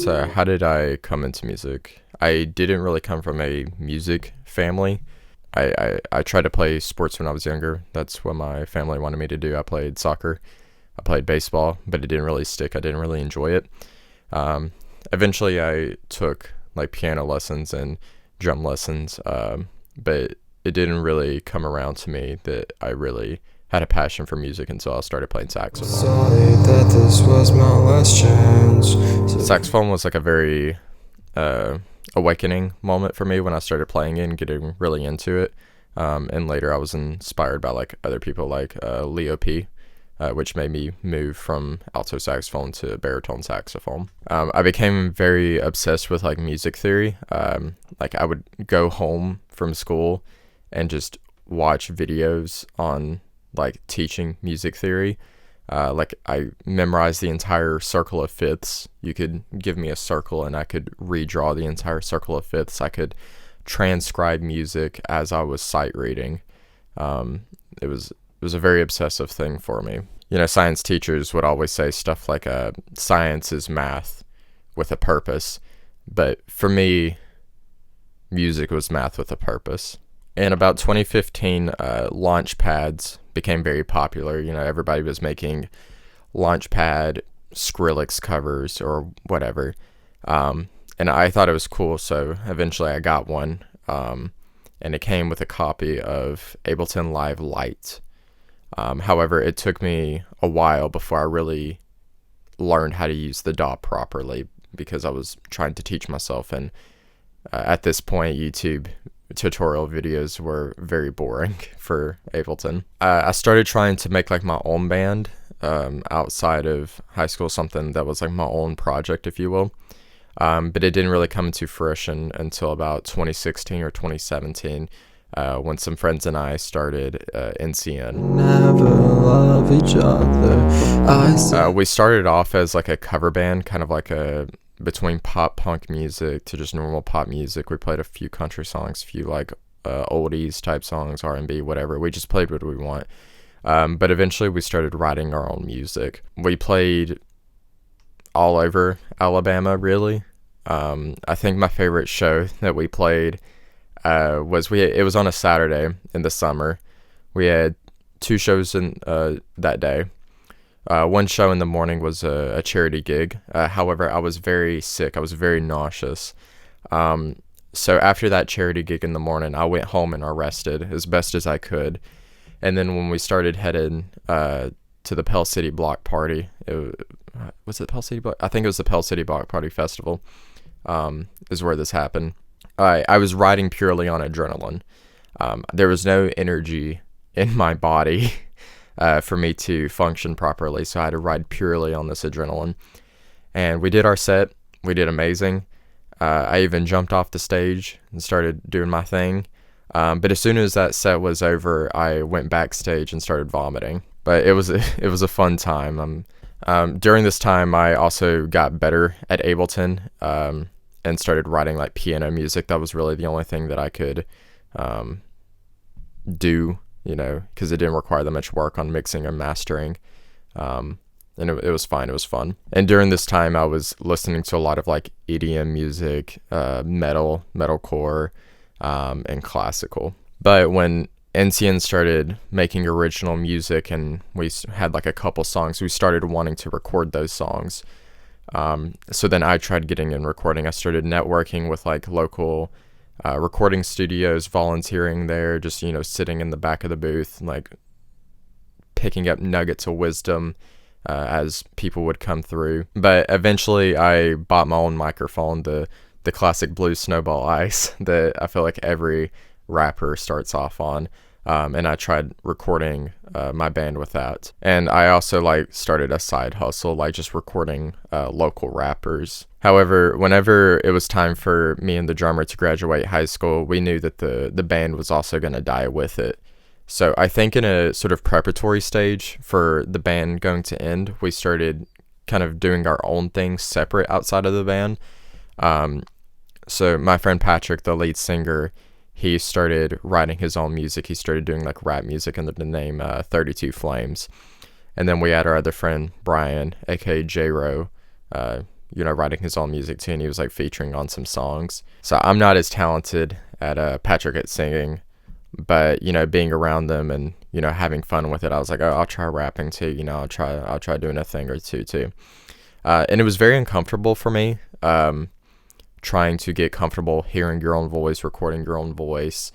So how did I come into music? I didn't really come from a music family. I tried to play sports when I was younger. That's what my family wanted me to do. I played soccer. I played baseball, but it didn't really stick. I didn't really enjoy it. Um, Eventually, I took like piano lessons and drum lessons, but it didn't really come around to me that I really had a passion for music until I started playing saxophone. Sorry that this was my last chance. Saxophone was like a very awakening moment for me when I started playing it and getting really into it. And later I was inspired by like other people like Leo P, which made me move from alto saxophone to baritone saxophone. I became very obsessed with like music theory. Like I would go home from school and just watch videos on like teaching music theory. Like I memorized the entire circle of fifths. You could give me a circle and I could redraw the entire circle of fifths. I could transcribe music as I was sight reading. It was a very obsessive thing for me. You know, science teachers would always say stuff like science is math with a purpose. But for me, music was math with a purpose. In about 2015, launch pads became very popular. You know, everybody was making Launchpad Skrillex covers or whatever. And I thought it was cool, so eventually I got one. And it came with a copy of Ableton Live Lite. However, it took me a while before I really learned how to use the DAW properly because I was trying to teach myself. And at this point, YouTube tutorial videos were very boring for Ableton. I started trying to make like my own band outside of high school, something that was like my own project, if you will. But it didn't really come into fruition until about 2016 or 2017 when some friends and I started NCN. Never love each other. We started off as like a cover band, kind of like a between pop punk music to just normal pop music. We played a few country songs, a few like oldies type songs, R&B, whatever. We just played what we want. But eventually we started writing our own music. We played all over Alabama, really. I think my favorite show that we played it was on a Saturday in the summer. We had two shows in that day. One show in the morning was a charity gig. However, I was very sick. I was very nauseous. So after that charity gig in the morning, I went home and I rested as best as I could. And then when we started heading to the Pell City Block Party, was it Pell City Block? I think it was the Pell City Block Party Festival is where this happened. I was riding purely on adrenaline. There was no energy in my body for me to function properly, so I had to ride purely on this adrenaline. And we did our set. We did amazing. I even jumped off the stage and started doing my thing. But as soon as that set was over, I went backstage and started vomiting. But it was a fun time. During this time, I also got better at Ableton and started writing like piano music. That was really the only thing that I could do, you know, because it didn't require that much work on mixing or mastering. And it was fine. It was fun. And during this time, I was listening to a lot of like EDM music, metalcore, and classical. But when NCN started making original music and we had like a couple songs, we started wanting to record those songs. So then I tried getting in recording. I started networking with like local recording studios, volunteering there, just, you know, sitting in the back of the booth, like picking up nuggets of wisdom as people would come through. But eventually I bought my own microphone, the classic blue Snowball Ice that I feel like every rapper starts off on. And I tried recording my band with that. And I also like started a side hustle, like just recording local rappers. However, whenever it was time for me and the drummer to graduate high school, we knew that the band was also going to die with it. So I think in a sort of preparatory stage for the band going to end, we started kind of doing our own things separate outside of the band. So my friend Patrick, the lead singer, he started writing his own music. He started doing like rap music under the name 32 Flames. And then we had our other friend, Brian, aka J-Ro. writing his own music too, and he was like featuring on some songs. So I'm not as talented at Patrick at singing, but being around them and having fun with it, I was like, oh, I'll try rapping too. I'll try doing a thing or two too. And it was very uncomfortable for me, trying to get comfortable hearing your own voice, recording your own voice,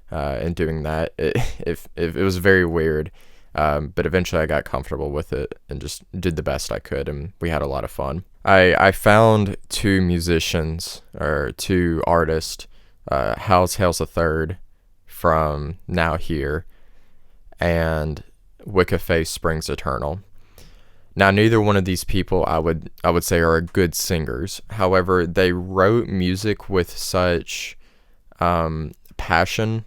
and doing that. It was very weird. But eventually I got comfortable with it and just did the best I could, and we had a lot of fun. I found two musicians, or two artists, How's Hales III from Now Here, and Wiccaface Springs Eternal. Now, neither one of these people I would say are good singers. However, they wrote music with such passion,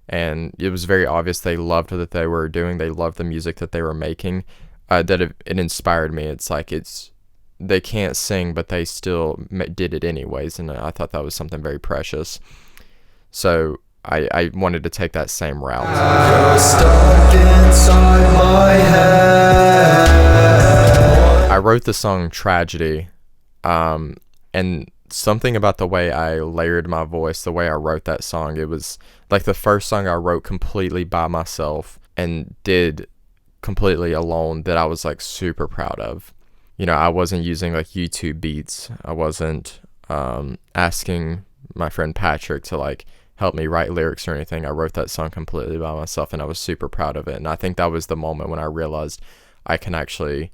and it was very obvious they loved what they were doing. They loved the music that they were making, that it inspired me. It's like they can't sing, but they still did it anyways, and I thought that was something very precious. So I wanted to take that same route. You're stuck inside my head. I wrote the song Tragedy, and something about the way I layered my voice, the way I wrote that song, it was like the first song I wrote completely by myself and did completely alone, that I was like super proud of. I wasn't using like YouTube beats. I wasn't asking my friend Patrick to like help me write lyrics or anything. I wrote that song completely by myself, and I was super proud of it. And I think that was the moment when I realized I can actually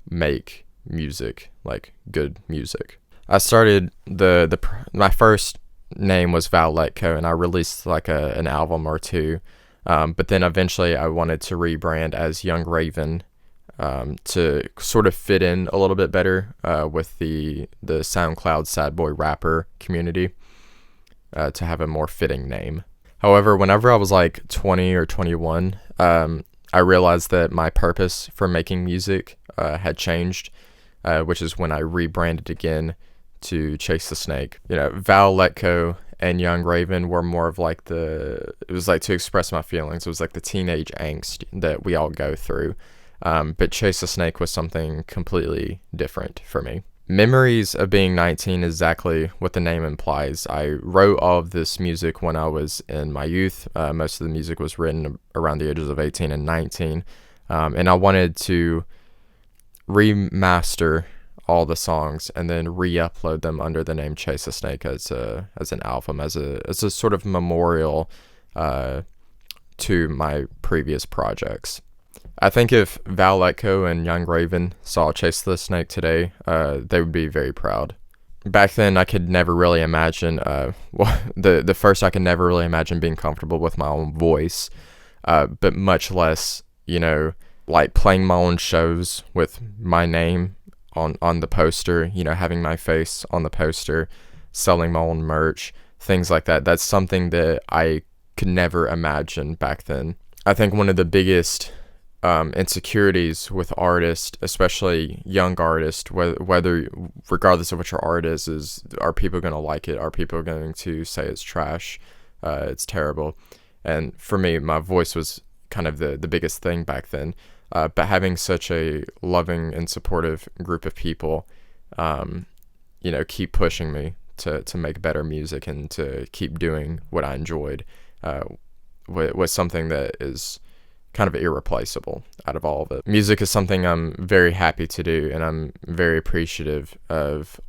make music, like good music. I started my first name was Val Letko, and I released like an album or two, but then eventually I wanted to rebrand as Young Raven, to sort of fit in a little bit better with the SoundCloud sad boy rapper community, to have a more fitting name. However, whenever I was like 20 or 21, I realized that my purpose for making music had changed, which is when I rebranded again to Chase the Snake. Val Letko and Young Raven were more of like it was like to express my feelings. It was like the teenage angst that we all go through. But Chase the Snake was something completely different for me. Memories of being 19 is exactly what the name implies. I wrote all of this music when I was in my youth. Most of the music was written around the ages of 18 and 19. And I wanted to remaster all the songs and then re-upload them under the name Chase the Snake as an album, as a sort of memorial to my previous projects. I think if Val Letko and Young Raven saw Chase the Snake today, they would be very proud. Back then, I could never really imagine, the first I could never really imagine being comfortable with my own voice, but much less, like playing my own shows with my name on the poster, having my face on the poster, selling my own merch, things like that. That's something that I could never imagine back then. I think one of the biggest insecurities with artists, especially young artists, whether regardless of what your art is are people going to like it? Are people going to say it's trash? It's terrible? And for me, my voice was kind of the biggest thing back then. But having such a loving and supportive group of people, keep pushing me to make better music and to keep doing what I enjoyed, was something that is kind of irreplaceable out of all of it. Music is something I'm very happy to do, and I'm very appreciative of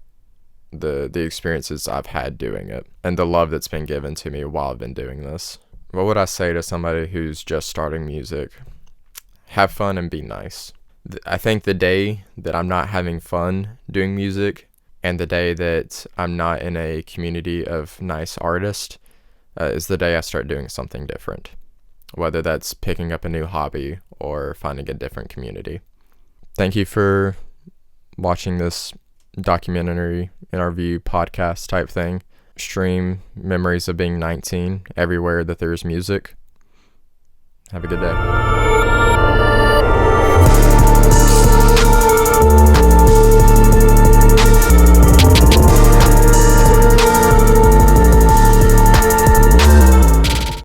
the experiences I've had doing it and the love that's been given to me while I've been doing this. What would I say to somebody who's just starting music? Have fun and be nice. I think the day that I'm not having fun doing music, and the day that I'm not in a community of nice artists, is the day I start doing something different. Whether that's picking up a new hobby or finding a different community. Thank you for watching this documentary interview podcast type thing. Stream memories of being 19 everywhere that there's music. Have a good day.